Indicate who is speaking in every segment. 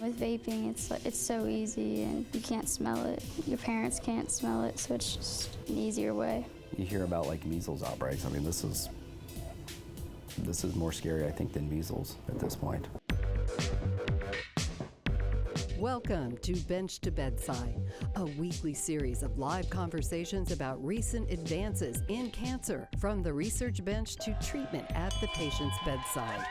Speaker 1: With vaping, it's so easy and you can't smell it. Your parents can't smell it, so it's just an easier way.
Speaker 2: You hear about like measles outbreaks. I mean, this is more scary, I think, than measles at this point.
Speaker 3: Welcome to Bench to Bedside, a weekly series of live conversations about recent advances in cancer, from the research bench to treatment at the patient's bedside.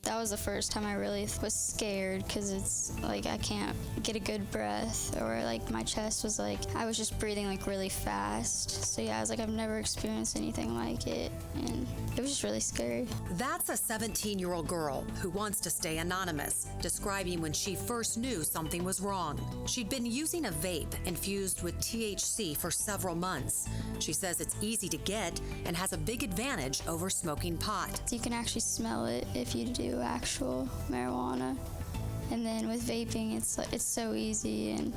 Speaker 1: That was the first time I really was scared, because it's like I can't get a good breath, or like my chest was like, I was just breathing like really fast. So yeah, I was like, I've never experienced anything like it, and it was just really scary.
Speaker 4: That's a 17-year-old girl who wants to stay anonymous, describing when she first knew something was wrong. She'd been using a vape infused with THC for several months. She says it's easy to get and has a big advantage over smoking pot.
Speaker 1: You can actually smell it if you do actual marijuana. And then with vaping, it's so easy and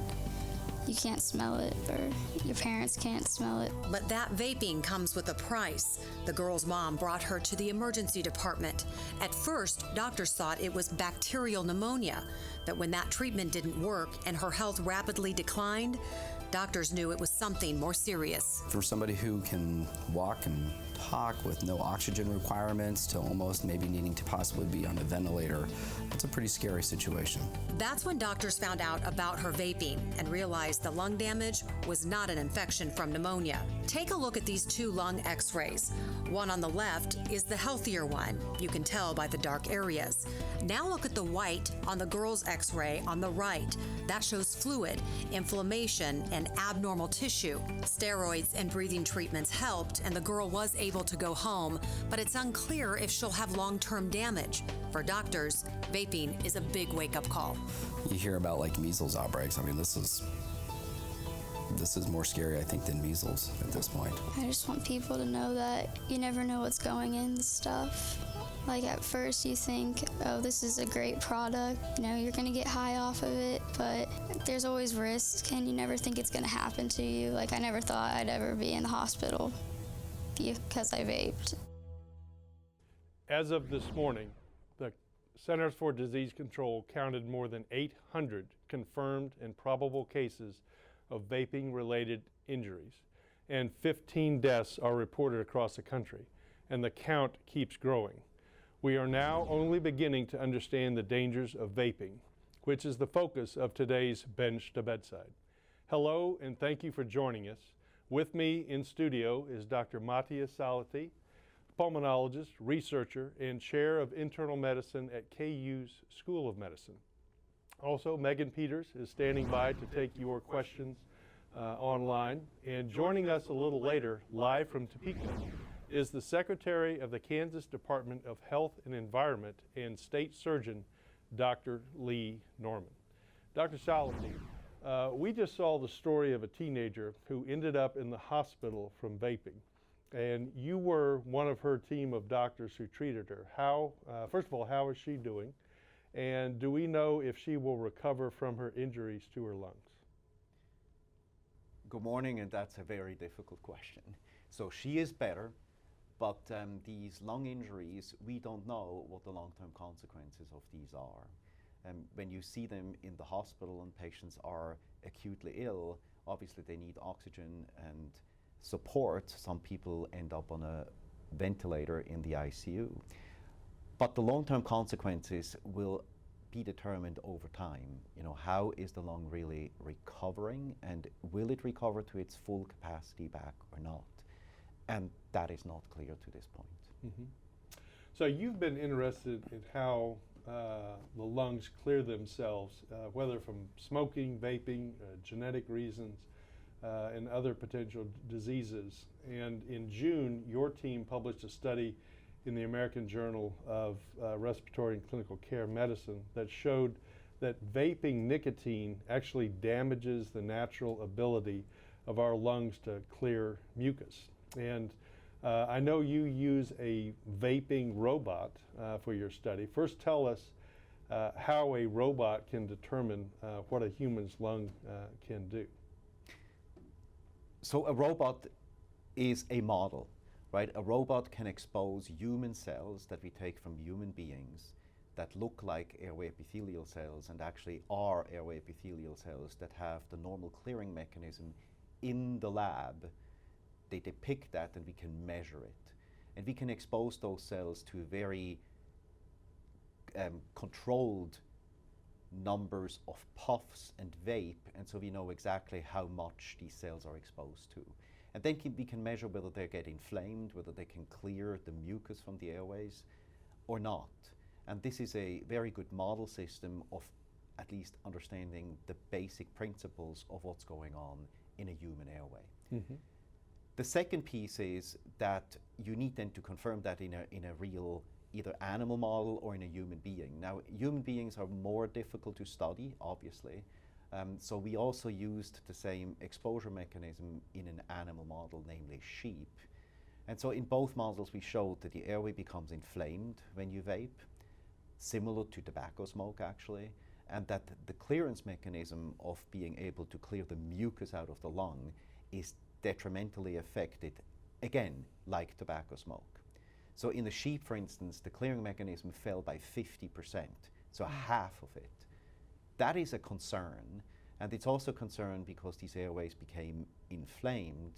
Speaker 1: you can't smell it, or your parents can't smell it.
Speaker 4: But that vaping comes with a price. The girl's mom brought her to the emergency department. At first, doctors thought it was bacterial pneumonia, but when that treatment didn't work and her health rapidly declined, doctors knew it was something more serious.
Speaker 2: For somebody who can walk and talk with no oxygen requirements to almost maybe needing to possibly be on a ventilator, it's a pretty scary situation.
Speaker 4: That's when doctors found out about her vaping and realized the lung damage was not an infection from pneumonia. Take a look at these two lung x-rays. One on the left is the healthier one. You can tell by the dark areas. Now look at the white on the girl's x-ray on the right. That shows fluid, inflammation, and abnormal tissue. Steroids and breathing treatments helped, and the girl was able to go home, but it's unclear if she'll have long-term damage. For doctors, vaping is a big wake-up call.
Speaker 2: You hear about like measles outbreaks. I mean, this is more scary, I think, than measles at this point.
Speaker 1: I just want people to know that you never know what's going in the stuff. Like at first you think, oh, this is a great product, you know, you're gonna get high off of it, but there's always risk and you never think it's gonna happen to you. Like I never thought I'd ever be in the hospital because I vaped.
Speaker 5: As of this morning, the Centers for Disease Control counted more than 800 confirmed and probable cases of vaping-related injuries, and 15 deaths are reported across the country, and the count keeps growing. We are now only beginning to understand the dangers of vaping, which is the focus of today's Bench to Bedside. Hello, and thank you for joining us. With me in studio is Dr. Matthias Salathe, pulmonologist, researcher, and chair of internal medicine at KU's School of Medicine. Also, Megan Peters is standing by to take your questions online. And joining us a little later, live from Topeka, is the Secretary of the Kansas Department of Health and Environment and State Surgeon, Dr. Lee Norman. Dr. Salathe, we just saw the story of a teenager who ended up in the hospital from vaping, and you were one of her team of doctors who treated her. First of all, how is she doing? And do we know if she will recover from her injuries to her lungs?
Speaker 6: Good morning, and that's a very difficult question. So she is better. But these lung injuries, we don't know what the long-term consequences of these are. When you see them in the hospital and patients are acutely ill, obviously they need oxygen and support. Some people end up on a ventilator in the ICU. But the long-term consequences will be determined over time. You know, how is the lung really recovering, and will it recover to its full capacity back or not? And that is not clear to this point.
Speaker 5: Mm-hmm. So you've been interested in how the lungs clear themselves, whether from smoking, vaping, genetic reasons, and other potential diseases. And in June, your team published a study in the American Journal of Respiratory and Clinical Care Medicine that showed that vaping nicotine actually damages the natural ability of our lungs to clear mucus. And I know you use a vaping robot for your study. First, tell us how a robot can determine what a human's lung can do.
Speaker 6: So a robot is a model. right? A robot can expose human cells that we take from human beings that look like airway epithelial cells and actually are airway epithelial cells that have the normal clearing mechanism in the lab. They depict that and we can measure it. And we can expose those cells to very controlled numbers of puffs and vape, and so we know exactly how much these cells are exposed to. And then we can measure whether they get inflamed, whether they can clear the mucus from the airways or not. And this is a very good model system of at least understanding the basic principles of what's going on in a human airway.
Speaker 5: Mm-hmm.
Speaker 6: The second piece is that you need then to confirm that in a real either animal model or in a human being. Now, human beings are more difficult to study, obviously. So we also used the same exposure mechanism in an animal model, namely sheep. And so in both models, we showed that the airway becomes inflamed when you vape, similar to tobacco smoke, actually, and that the clearance mechanism of being able to clear the mucus out of the lung is detrimentally affected, again, like tobacco smoke. So in the sheep, for instance, the clearing mechanism fell by 50%, so half of it. That is a concern, and it's also a concern because these airways became inflamed,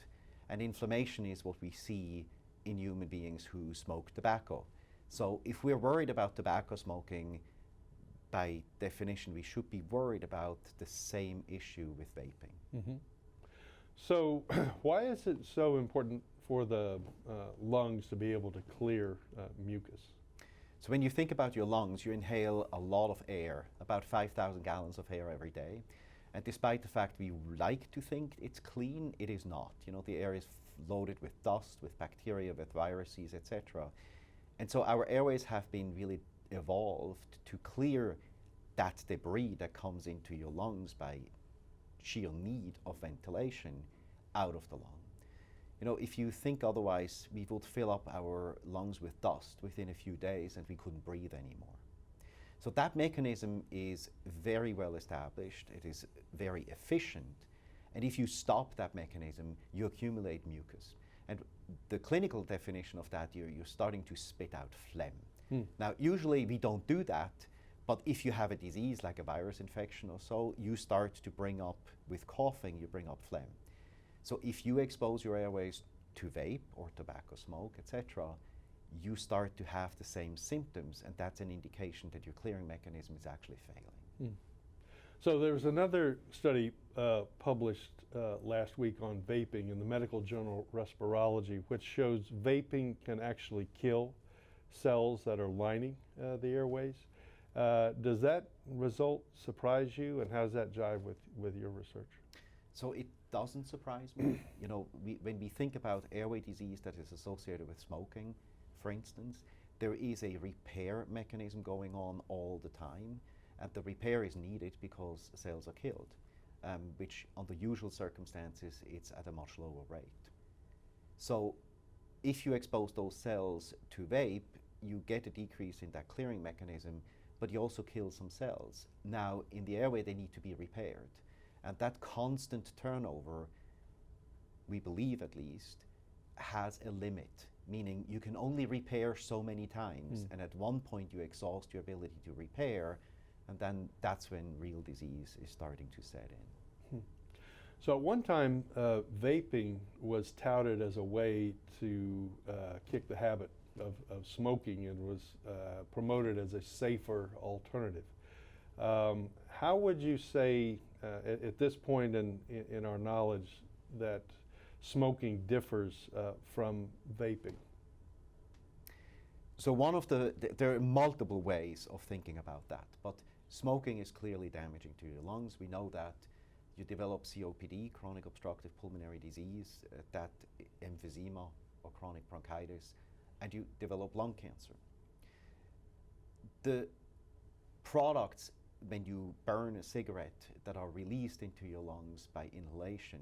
Speaker 6: and inflammation is what we see in human beings who smoke tobacco. So if we're worried about tobacco smoking, by definition, we should be worried about the same issue with vaping.
Speaker 5: Mm-hmm. So why is it so important for the lungs to be able to clear mucus?
Speaker 6: So when you think about your lungs, you inhale a lot of air, about 5,000 gallons of air every day. And despite the fact we like to think it's clean, it is not. You know, the air is loaded with dust, with bacteria, with viruses, etc. And so our airways have been really evolved to clear that debris that comes into your lungs by sheer need of ventilation out of the lung. You know, if you think otherwise, we would fill up our lungs with dust within a few days and we couldn't breathe anymore. So that mechanism is very well established, it is very efficient, and if you stop that mechanism, you accumulate mucus. And the clinical definition of that, you're starting to spit out phlegm. Now, usually we don't do that, but if you have a disease like a virus infection or so, you start to bring up, with coughing, you bring up phlegm. So if you expose your airways to vape or tobacco smoke, etc., you start to have the same symptoms, and that's an indication that your clearing mechanism is actually failing.
Speaker 5: So there was another study published last week on vaping in the medical journal Respirology, which shows vaping can actually kill cells that are lining the airways. Does that result surprise you, and how does that jive with your research?
Speaker 6: So it doesn't surprise me. You know, when we think about airway disease that is associated with smoking, for instance, there is a repair mechanism going on all the time, and the repair is needed because cells are killed, which under usual circumstances, it's at a much lower rate. So if you expose those cells to vape, you get a decrease in that clearing mechanism, but you also kill some cells. Now, in the airway, they need to be repaired. And that constant turnover, we believe at least, has a limit, meaning you can only repair so many times, and at one point you exhaust your ability to repair, and then that's when real disease is starting to set in.
Speaker 5: So at one time, vaping was touted as a way to kick the habit of smoking, and was promoted as a safer alternative. How would you say, at this point in our knowledge, that smoking differs from vaping?
Speaker 6: So there are multiple ways of thinking about that, but smoking is clearly damaging to your lungs. We know that. You develop COPD, chronic obstructive pulmonary disease, that emphysema or chronic bronchitis, and you develop lung cancer. The products, when you burn a cigarette, that are released into your lungs by inhalation,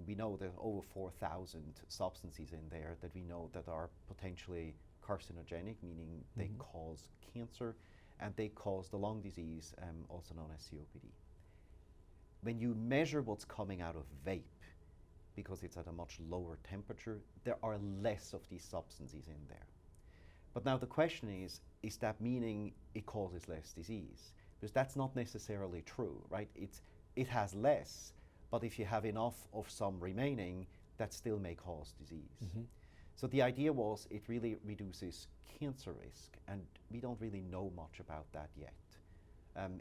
Speaker 6: we know there are over 4,000 substances in there that we know that are potentially carcinogenic, meaning they cause cancer, and they cause the lung disease, also known as COPD. When you measure what's coming out of vape, because it's at a much lower temperature, there are less of these substances in there. But now the question is that meaning it causes less disease? Because that's not necessarily true, right? It has less, but if you have enough of some remaining, that still may cause disease.
Speaker 5: Mm-hmm.
Speaker 6: So the idea was it really reduces cancer risk, and we don't really know much about that yet.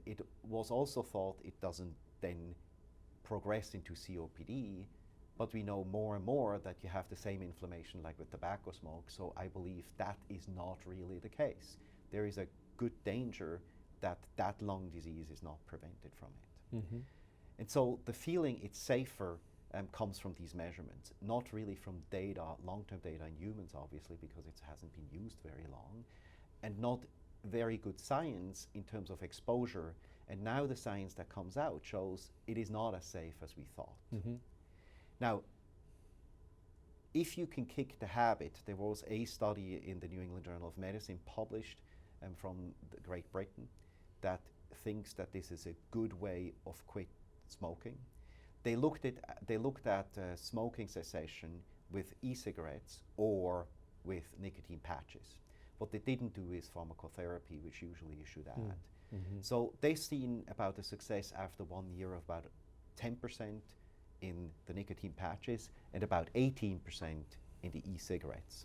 Speaker 6: It was also thought it doesn't then progress into COPD, but we know more and more that you have the same inflammation like with tobacco smoke, so I believe that is not really the case. There is a good danger that lung disease is not prevented from it.
Speaker 5: Mm-hmm.
Speaker 6: And so the feeling it's safer comes from these measurements, not really from data, long-term data in humans, obviously, because it hasn't been used very long, and not very good science in terms of exposure. And now the science that comes out shows it is not as safe as we thought.
Speaker 5: Mm-hmm.
Speaker 6: Now, if you can kick the habit, there was a study in the New England Journal of Medicine published from Great Britain that thinks that this is a good way of quit smoking. They looked at smoking cessation with e-cigarettes or with nicotine patches. What they didn't do is pharmacotherapy, which usually you should add.
Speaker 5: Mm-hmm.
Speaker 6: So they've seen about a success after 1 year of about 10% in the nicotine patches and about 18% in the e-cigarettes,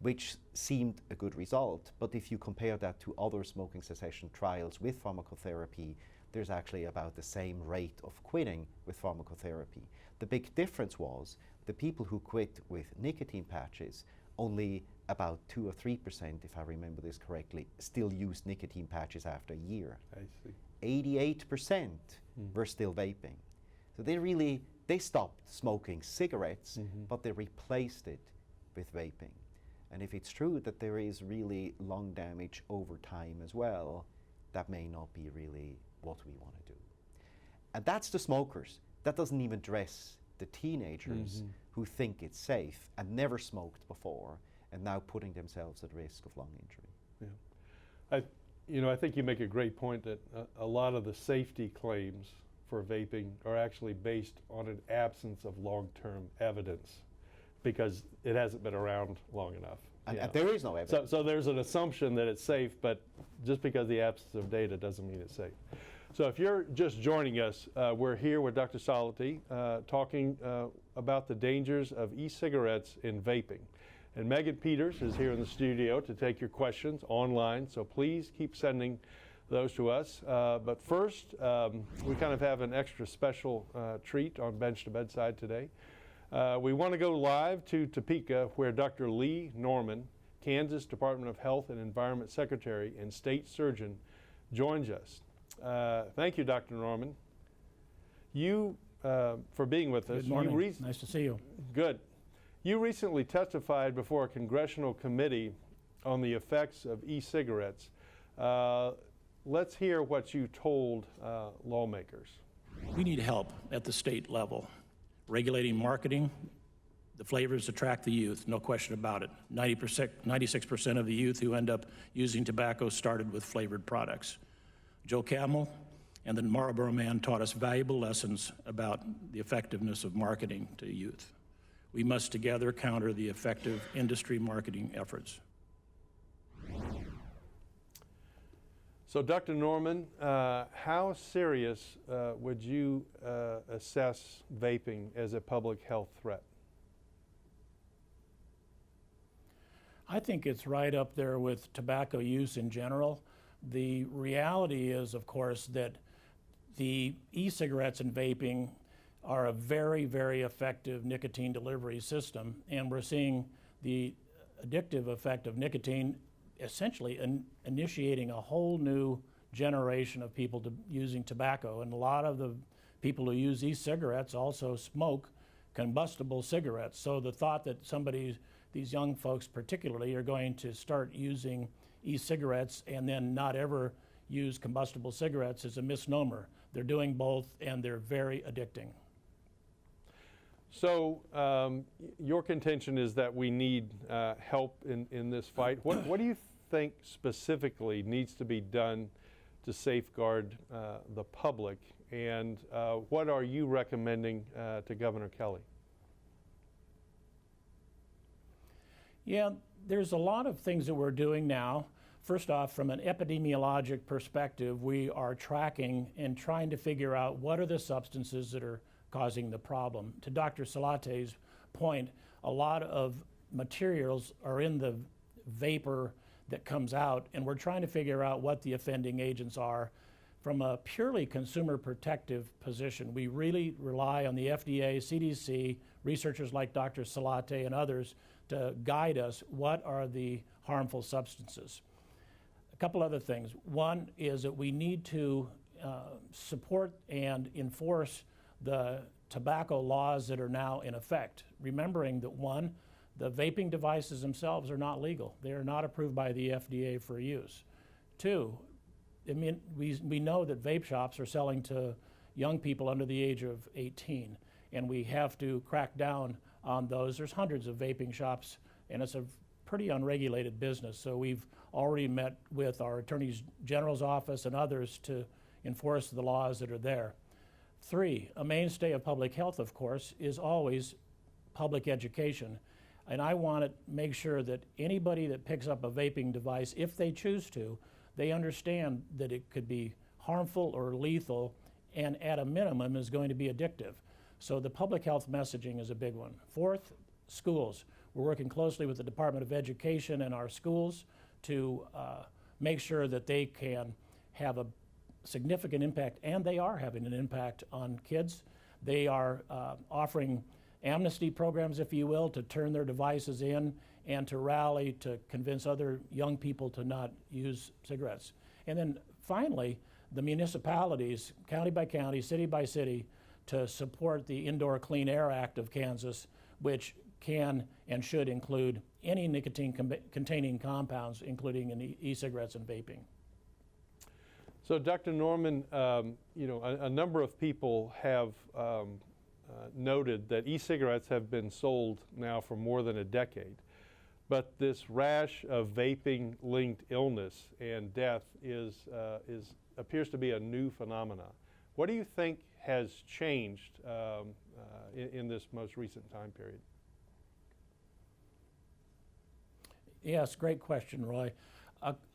Speaker 6: which seemed a good result. But if you compare that to other smoking cessation trials with pharmacotherapy, there's actually about the same rate of quitting with pharmacotherapy. The big difference was the people who quit with nicotine patches, only about 2 or 3%, if I remember this correctly, still used nicotine patches after a year.
Speaker 5: I see.
Speaker 6: 88% were still vaping. So they stopped smoking cigarettes, but they replaced it with vaping. And if it's true that there is really lung damage over time as well, that may not be really what we want to do. And that's the smokers. That doesn't even address the teenagers who think it's safe and never smoked before and now putting themselves at risk of lung injury.
Speaker 5: Yeah. I think you make a great point that a lot of the safety claims for vaping are actually based on an absence of long-term evidence because it hasn't been around long enough.
Speaker 6: And there is no evidence.
Speaker 5: So there's an assumption that it's safe, but just because the absence of data doesn't mean it's safe. So if you're just joining us, we're here with Dr. Salathe talking about the dangers of e-cigarettes in vaping. And Megan Peters is here in the studio to take your questions online, so please keep sending those to us. But first, we kind of have an extra special treat on Bench to Bedside today. We want to go live to Topeka, where Dr. Lee Norman, Kansas Department of Health and Environment Secretary and State Surgeon, joins us. Thank you, Dr. Norman. You, for being with us.
Speaker 7: Good morning. Nice to see you.
Speaker 5: Good. You recently testified before a congressional committee on the effects of e-cigarettes. Let's hear what you told lawmakers.
Speaker 7: We need help at the state level. Regulating marketing, the flavors attract the youth, no question about it. 96% of the youth who end up using tobacco started with flavored products. Joe Camel and the Marlboro Man taught us valuable lessons about the effectiveness of marketing to youth. We must together counter the effective industry marketing efforts.
Speaker 5: So, Dr. Norman, how serious would you assess vaping as a public health threat?
Speaker 7: I think it's right up there with tobacco use in general. The reality is, of course, that the e-cigarettes and vaping are a very, very effective nicotine delivery system, and we're seeing the addictive effect of nicotine essentially initiating a whole new generation of people using tobacco. And a lot of the people who use e-cigarettes also smoke combustible cigarettes. So the thought that these young folks particularly, are going to start using e-cigarettes and then not ever use combustible cigarettes is a misnomer. They're doing both, and they're very addicting.
Speaker 5: So your contention is that we need help in this fight. What do you think specifically needs to be done to safeguard the public, and what are you recommending to Governor Kelly?
Speaker 7: Yeah, there's a lot of things that we're doing now. First off, from an epidemiologic perspective, we are tracking and trying to figure out what are the substances that are causing the problem. To Dr. Salathe's point, a lot of materials are in the vapor that comes out, and we're trying to figure out what the offending agents are. From a purely consumer protective position, we really rely on the FDA, CDC, researchers like Dr. Salathe and others to guide us what are the harmful substances. A couple other things. One is that we need to support and enforce the tobacco laws that are now in effect, remembering that one, the vaping devices themselves are not legal. They are not approved by the FDA for use. Two, I mean, we know that vape shops are selling to young people under the age of 18, and we have to crack down on those. There's hundreds of vaping shops, and it's a pretty unregulated business. So we've already met with our Attorney General's office and others to enforce the laws that are there. Three, a mainstay of public health, of course, is always public education. And I want to make sure that anybody that picks up a vaping device, if they choose to, they understand that it could be harmful or lethal, and at a minimum is going to be addictive. So the public health messaging is a big one. Fourth, schools. We're working closely with the Department of Education and our schools to make sure that they can have a significant impact, and they are having an impact on kids. They are offering amnesty programs, if you will, to turn their devices in and to rally to convince other young people to not use cigarettes. And then finally, the municipalities, county by county, city by city, to support the Indoor Clean Air Act of Kansas, which can and should include any nicotine-containing compounds, including in e-cigarettes and vaping.
Speaker 5: So, Dr. Norman, you know, a number of people have noted that e-cigarettes have been sold now for more than a decade, but this rash of vaping-linked illness and death appears to be a new phenomenon. What do you think has changed in this most recent time period?
Speaker 7: Yes, great question, Roy.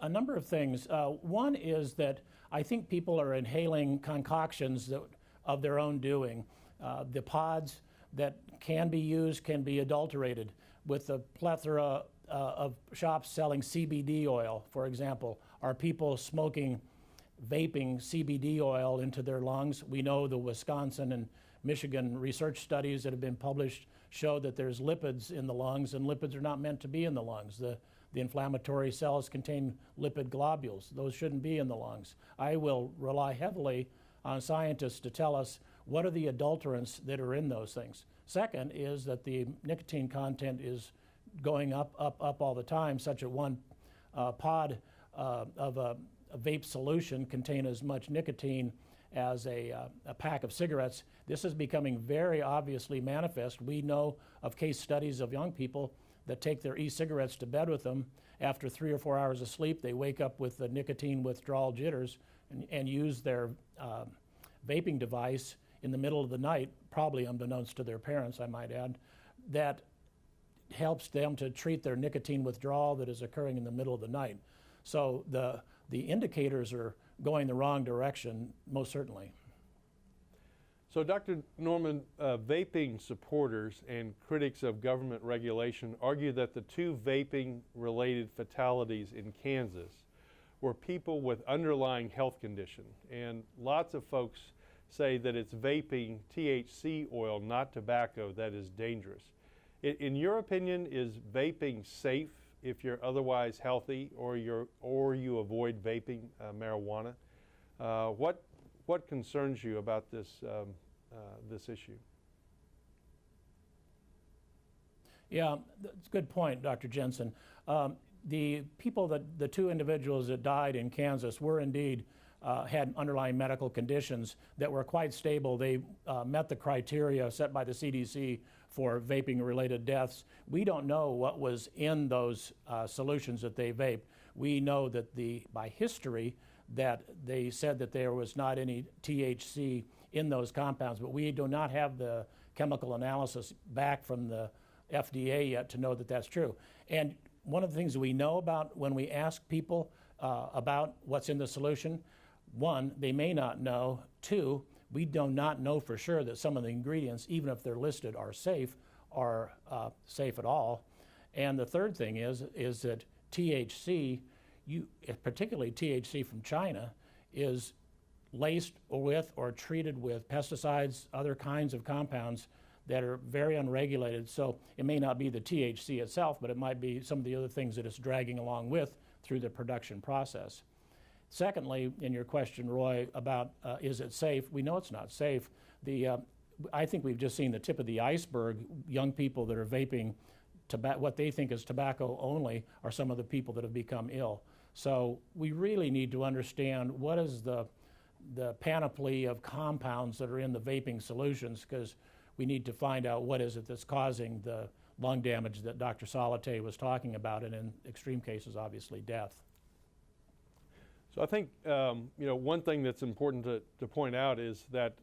Speaker 7: A number of things. One is that I think people are inhaling concoctions of their own doing. The pods that can be used can be adulterated with a plethora of shops selling CBD oil, for example. Are people smoking, vaping CBD oil into their lungs? We know the Wisconsin and Michigan research studies that have been published show that there's lipids in the lungs, and lipids are not meant to be in the lungs. The inflammatory cells contain lipid globules. Those shouldn't be in the lungs. I will rely heavily on scientists to tell us what are the adulterants that are in those things. Second is that the nicotine content is going up all the time, such that one pod of a vape solution contain as much nicotine as a pack of cigarettes. This is becoming very obviously manifest. We know of case studies of young people that take their e-cigarettes to bed with them. After 3 or 4 hours of sleep, they wake up with the nicotine withdrawal jitters and use their vaping device in the middle of the night, probably unbeknownst to their parents, I might add. That helps them to treat their nicotine withdrawal that is occurring in the middle of the night. So the indicators are going the wrong direction, most certainly.
Speaker 5: So, Dr. Norman, vaping supporters and critics of government regulation argue that the 2 vaping-related fatalities in Kansas were people with underlying health condition. And lots of folks say that it's vaping THC oil, not tobacco, that is dangerous. In your opinion, is vaping safe if you're otherwise healthy, or you avoid vaping marijuana? What concerns you about this issue?
Speaker 7: Yeah, that's a good point, Dr. Jensen. The 2 individuals that died in Kansas were indeed had underlying medical conditions that were quite stable. They met the criteria set by the CDC for vaping-related deaths. We don't know what was in those solutions that they vaped. We know that by history that they said that there was not any THC in those compounds, but we do not have the chemical analysis back from the FDA yet to know that that's true. And one of the things we know about when we ask people about what's in the solution, one, they may not know. Two, we do not know for sure that some of the ingredients, even if they're listed, are safe at all. And the third thing is that THC, particularly THC from China, is laced with or treated with pesticides, other kinds of compounds that are very unregulated. So it may not be the THC itself, but it might be some of the other things that it's dragging along with through the production process. Secondly, in your question, Roy, about is it safe? We know it's not safe. I think we've just seen the tip of the iceberg. Young people that are vaping what they think is tobacco only are some of the people that have become ill. So we really need to understand what is the panoply of compounds that are in the vaping solutions, because we need to find out what is it that's causing the lung damage that Dr. Salathe was talking about, and in extreme cases, obviously, death.
Speaker 5: So I think one thing that's important to point out is that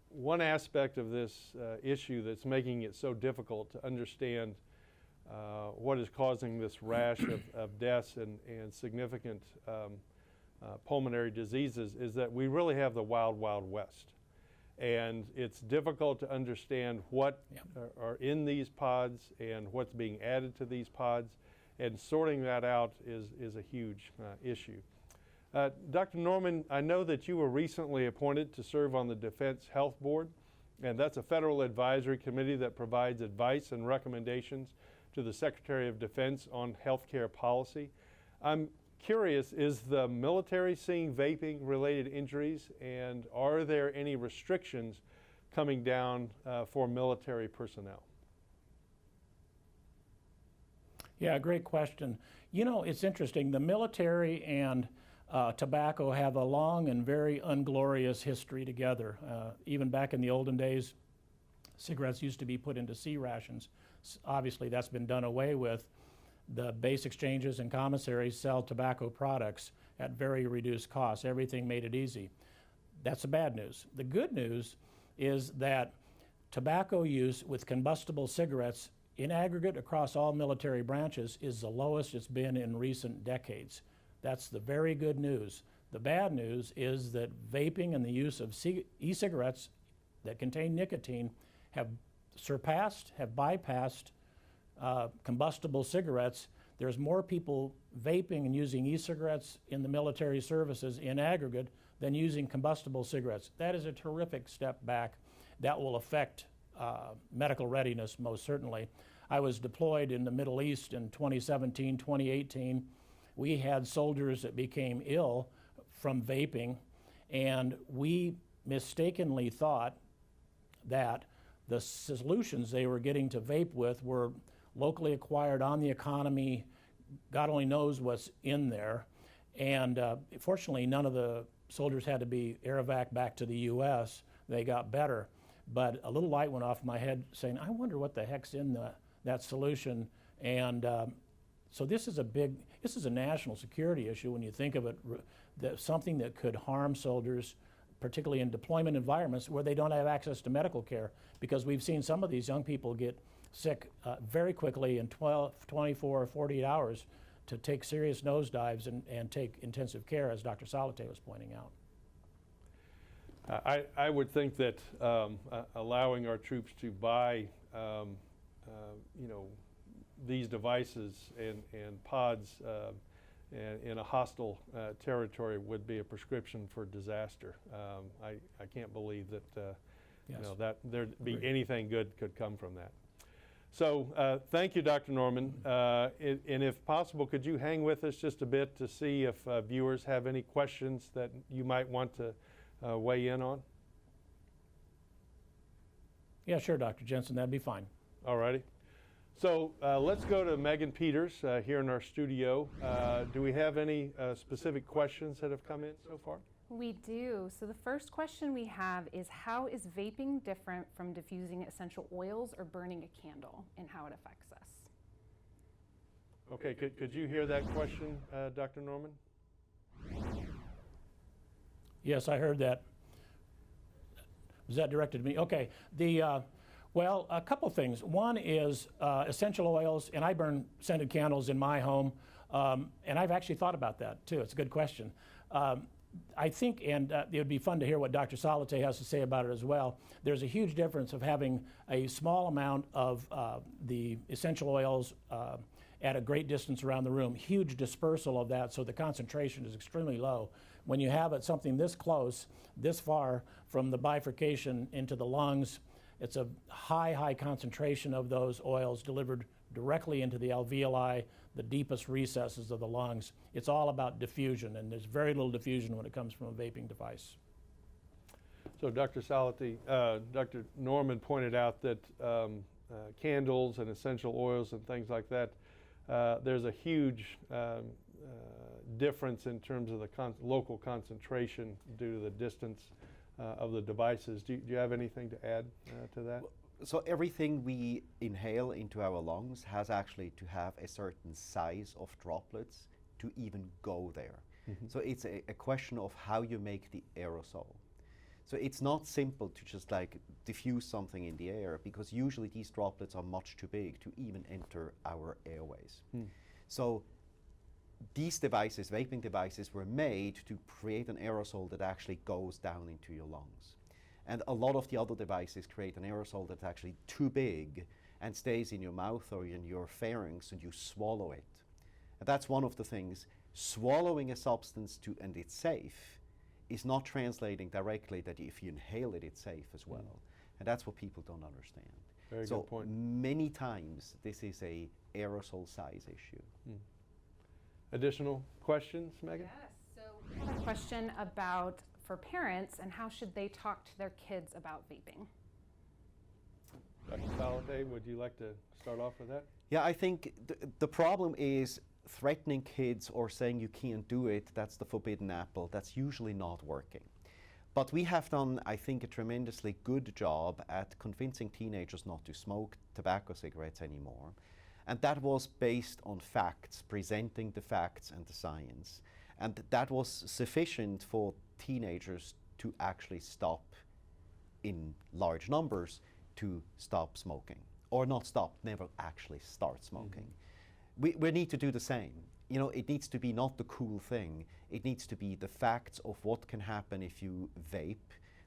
Speaker 5: one aspect of this issue that's making it so difficult to understand what is causing this rash of deaths and significant pulmonary diseases is that we really have the wild, wild west. And it's difficult to understand what are in these pods and what's being added to these pods, and sorting that out is a huge issue. Dr. Norman, I know that you were recently appointed to serve on the Defense Health Board, and that's a federal advisory committee that provides advice and recommendations to the Secretary of Defense on healthcare policy. I'm curious, is the military seeing vaping-related injuries, and are there any restrictions coming down for military personnel?
Speaker 7: Yeah, great question. You know, it's interesting. The military and tobacco have a long and very unglorious history together. Even back in the olden days, cigarettes used to be put into C rations. Obviously, that's been done away with. The base exchanges and commissaries sell tobacco products at very reduced costs. Everything made it easy. That's the bad news. The good news is that tobacco use with combustible cigarettes in aggregate across all military branches is the lowest it's been in recent decades. That's the very good news. The bad news is that vaping and the use of e-cigarettes that contain nicotine have bypassed combustible cigarettes. There's more people vaping and using e-cigarettes in the military services in aggregate than using combustible cigarettes. That is a terrific step back. That will affect medical readiness, most certainly. I was deployed in the Middle East in 2017, 2018. We had soldiers that became ill from vaping, and we mistakenly thought that the solutions they were getting to vape with were locally acquired, on the economy. God only knows what's in there. And fortunately, none of the soldiers had to be air evac back to the U.S. They got better. But a little light went off in my head saying, I wonder what the heck's in that solution. And so this is a national security issue when you think of it, something that could harm soldiers, particularly in deployment environments where they don't have access to medical care, because we've seen some of these young people get sick very quickly in 12, 24, 48 hours to take serious nosedives and take intensive care, as Dr. Salathe was pointing out.
Speaker 5: I would think that allowing our troops to buy, these devices and pods in a hostile territory would be a prescription for disaster. I can't believe that that there'd be anything good could come from that. So thank you, Dr. Norman. And if possible, could you hang with us just a bit to see if viewers have any questions that you might want to weigh in on?
Speaker 7: Yeah, sure, Dr. Jensen, that'd be fine.
Speaker 5: All righty. So let's go to Megan Peters here in our studio. Do we have any specific questions that have come in so far?
Speaker 8: We do. So the first question we have is, how is vaping different from diffusing essential oils or burning a candle, and how it affects us?
Speaker 5: Okay, could you hear that question, Dr. Norman?
Speaker 7: Yes, I heard that. Was that directed to me? Okay. Well, a couple things. One is essential oils, and I burn scented candles in my home, and I've actually thought about that too. It's a good question. I think, and it would be fun to hear what Dr. Salathe has to say about it as well. There's a huge difference of having a small amount of the essential oils at a great distance around the room, huge dispersal of that, so the concentration is extremely low. When you have it something this close, this far from the bifurcation into the lungs, it's a high concentration of those oils delivered directly into the alveoli, the deepest recesses of the lungs. It's all about diffusion, and there's very little diffusion when it comes from a vaping device.
Speaker 5: So Dr. Salathe, Dr. Norman pointed out that candles and essential oils and things like that, there's a huge difference in terms of the local concentration due to the distance of the devices. Do you have anything to add to that?
Speaker 6: So everything we inhale into our lungs has actually to have a certain size of droplets to even go there. Mm-hmm. So it's a question of how you make the aerosol. So it's not simple to just like diffuse something in the air, because usually these droplets are much too big to even enter our airways. So these devices, vaping devices, were made to create an aerosol that actually goes down into your lungs. And a lot of the other devices create an aerosol that's actually too big and stays in your mouth or in your pharynx, and you swallow it. And that's one of the things. Swallowing a substance and it's safe is not translating directly that if you inhale it, it's safe as well. And that's what people don't understand.
Speaker 5: Very good point.
Speaker 6: Many times this is a aerosol size issue.
Speaker 5: Additional questions, Megan?
Speaker 8: Yes, so we have a question about for parents and how should they talk to their kids about vaping?
Speaker 5: Dr. Salathe, would you like to start off with that?
Speaker 6: Yeah, I think the problem is threatening kids or saying you can't do it. That's the forbidden apple. That's usually not working. But we have done, I think, a tremendously good job at convincing teenagers not to smoke tobacco cigarettes anymore. And that was based on facts, presenting the facts and the science. And that was sufficient for teenagers to actually stop in large numbers to stop smoking. Or not stop, never actually start smoking. We need to do the same. You know, it needs to be not the cool thing. It needs to be the facts of what can happen if you vape,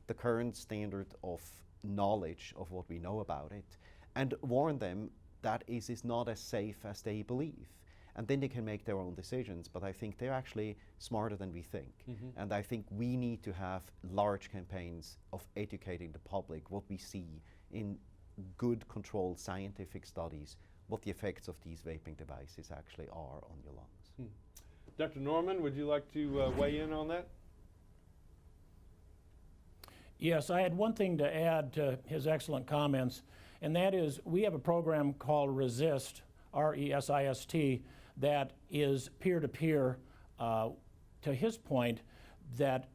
Speaker 6: the current standard of knowledge of what we know about it, and warn them that it is not as safe as they believe. And then they can make their own decisions. But I think they're actually smarter than we think. And I think we need to have large campaigns of educating the public what we see in good controlled scientific studies, what the effects of these vaping devices actually are on your lungs.
Speaker 5: Dr. Norman, would you like to weigh in on that?
Speaker 7: Yes, I had one thing to add to his excellent comments, and that is we have a program called RESIST, R-E-S-I-S-T, that is peer-to-peer. To his point, that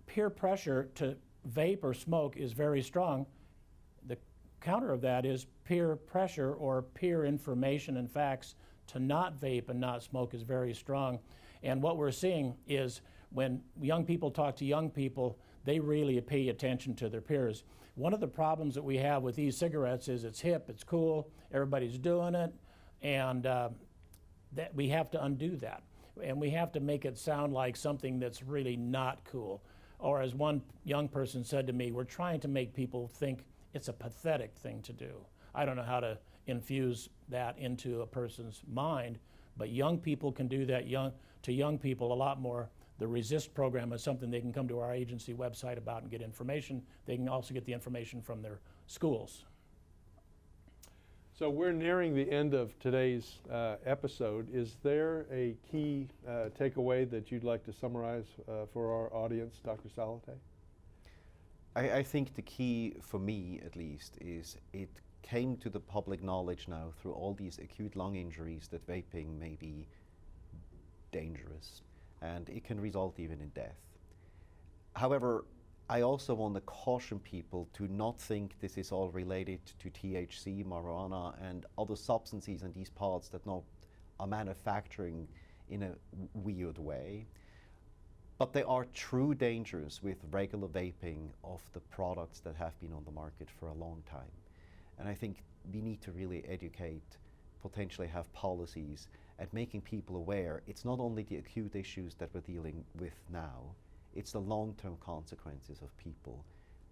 Speaker 7: peer pressure to vape or smoke is very strong. The counter of that is peer pressure or peer information and facts to not vape and not smoke is very strong. And what we're seeing is when young people talk to young people, they really pay attention to their peers. One of the problems that we have with e-cigarettes is it's hip, it's cool, everybody's doing it, and that we have to undo that. And we have to make it sound like something that's really not cool. Or as one young person said to me, we're trying to make people think it's a pathetic thing to do. I don't know how to infuse that into a person's mind, but young people can do that to young people a lot more. The RESIST program is something they can come to our agency website about and get information. They can also get the information from their schools.
Speaker 5: So we're nearing the end of today's episode. Is there a key takeaway that you'd like to summarize for our audience, Dr. Salathe?
Speaker 6: I think the key, for me at least, is it came to the public knowledge now through all these acute lung injuries that vaping may be dangerous, and it can result even in death. However, I also want to caution people to not think this is all related to THC, marijuana, and other substances and these pods that are manufacturing in a weird way. But there are true dangers with regular vaping of the products that have been on the market for a long time. And I think we need to really educate, potentially have policies at making people aware it's not only the acute issues that we're dealing with now, it's the long-term consequences of people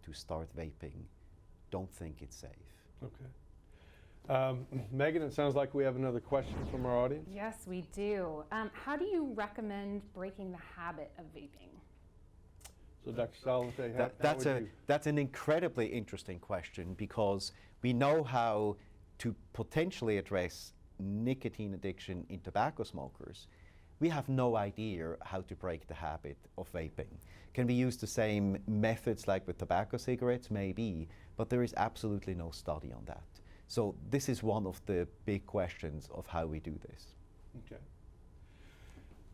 Speaker 6: to start vaping, don't think it's safe.
Speaker 5: Okay. Megan, it sounds like we have another question from our audience.
Speaker 8: Yes, we do. How do you recommend breaking the habit of vaping?
Speaker 5: So Dr. Salathe,
Speaker 6: That's an incredibly interesting question, because we know how to potentially address nicotine addiction in tobacco smokers. We have no idea how to break the habit of vaping. Can we use the same methods like with tobacco cigarettes? Maybe, but there is absolutely no study on that. So this is one of the big questions of how we do this.
Speaker 5: Okay.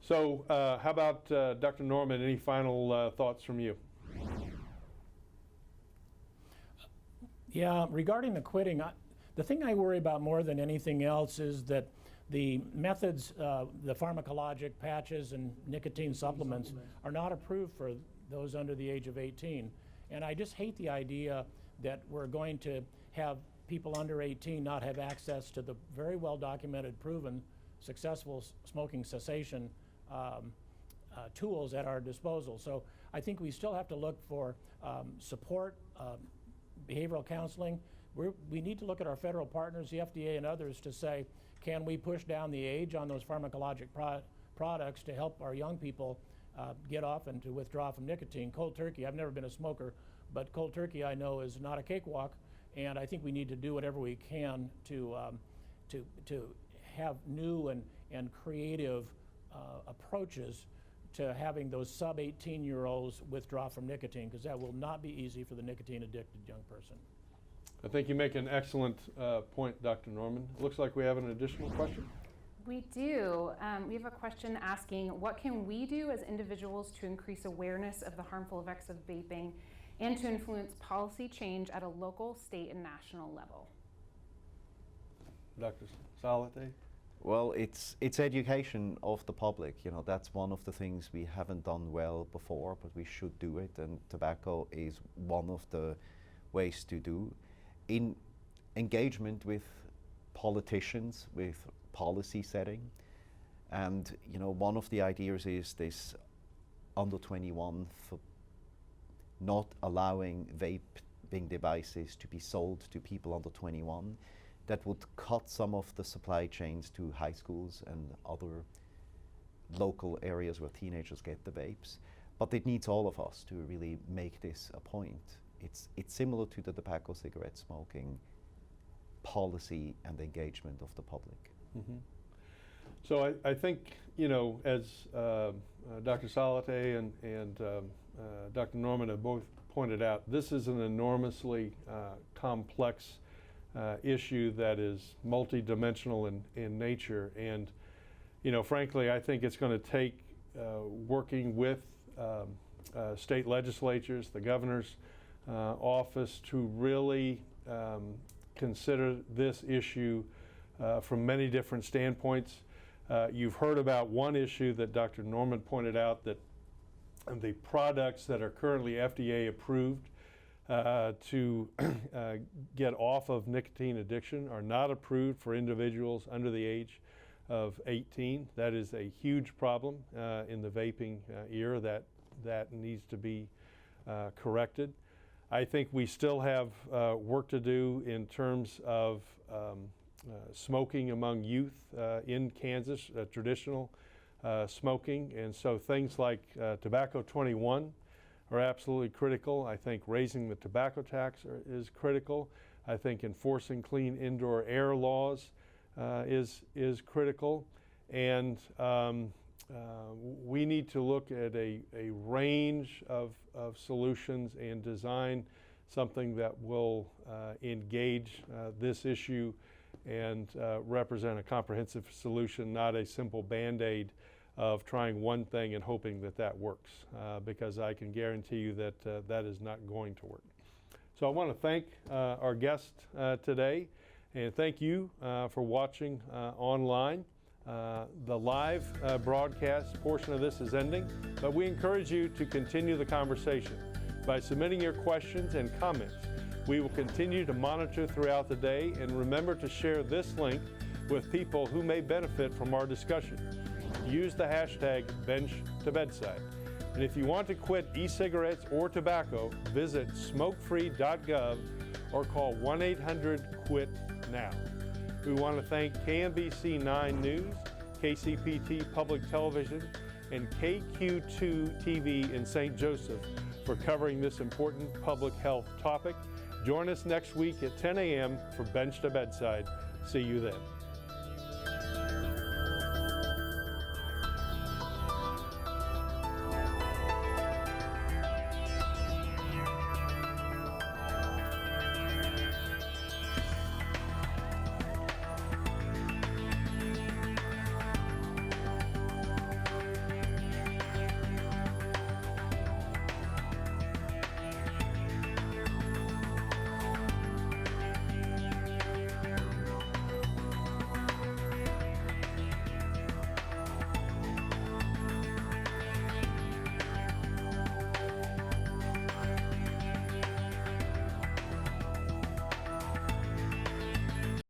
Speaker 5: So how about Dr. Norman, any final thoughts from you?
Speaker 7: Yeah, regarding the quitting, the thing I worry about more than anything else is that the methods, the pharmacologic patches and nicotine supplements are not approved for those under the age of 18. And I just hate the idea that we're going to have people under 18 not have access to the very well documented, proven, successful smoking cessation tools at our disposal. So I think we still have to look for support, behavioral counseling. We need to look at our federal partners, the FDA and others, to say, can we push down the age on those pharmacologic products to help our young people get off and to withdraw from nicotine? Cold turkey, I've never been a smoker, but cold turkey I know is not a cakewalk, and I think we need to do whatever we can to have new and creative approaches to having those sub-18-year-olds withdraw from nicotine, because that will not be easy for the nicotine-addicted young person.
Speaker 5: I think you make an excellent point, Dr. Norman. It looks like we have an additional question.
Speaker 8: We do. We have a question asking, what can we do as individuals to increase awareness of the harmful effects of vaping and to influence policy change at a local, state, and national level?
Speaker 5: Dr. Salathe?
Speaker 6: Well, it's education of the public. You know, that's one of the things we haven't done well before, but we should do it, and tobacco is one of the ways to do. In engagement with politicians, with policy setting, and you know, one of the ideas is this under 21 for not allowing vaping devices to be sold to people under 21. That would cut some of the supply chains to high schools and other local areas where teenagers get the vapes. But it needs all of us to really make this a point. It's similar to the tobacco cigarette smoking policy and engagement of the public.
Speaker 5: Mm-hmm. So I think, you know, as Dr. Salathe and Dr. Norman have both pointed out, this is an enormously complex issue that is multidimensional in nature, and you know, frankly, I think it's going to take working with state legislatures, the governor's office, to really consider this issue from many different standpoints. You've heard about one issue that Dr. Norman pointed out, that the products that are currently FDA approved to get off of nicotine addiction are not approved for individuals under the age of 18. That is a huge problem in the vaping era that needs to be corrected. I think we still have work to do in terms of smoking among youth in Kansas, traditional smoking, and so things like Tobacco 21 are absolutely critical. I think raising the tobacco tax is critical. I think enforcing clean indoor air laws is critical, and we need to look at a range of solutions and design something that will engage this issue and represent a comprehensive solution, not a simple Band-Aid of trying one thing and hoping that that works, because I can guarantee you that that is not going to work. So I want to thank our guest today, and thank you for watching online. The live broadcast portion of this is ending, but we encourage you to continue the conversation by submitting your questions and comments We will continue to monitor throughout the day, and remember to share this link with people who may benefit from our discussion. Use the hashtag #BenchToBedside. And if you want to quit e-cigarettes or tobacco, visit smokefree.gov or call 1-800-QUIT-NOW. We want to thank KMBC 9 News, KCPT Public Television, and KQ2 TV in St. Joseph for covering this important public health topic. Join us next week at 10 a.m. for Bench to Bedside. See you then.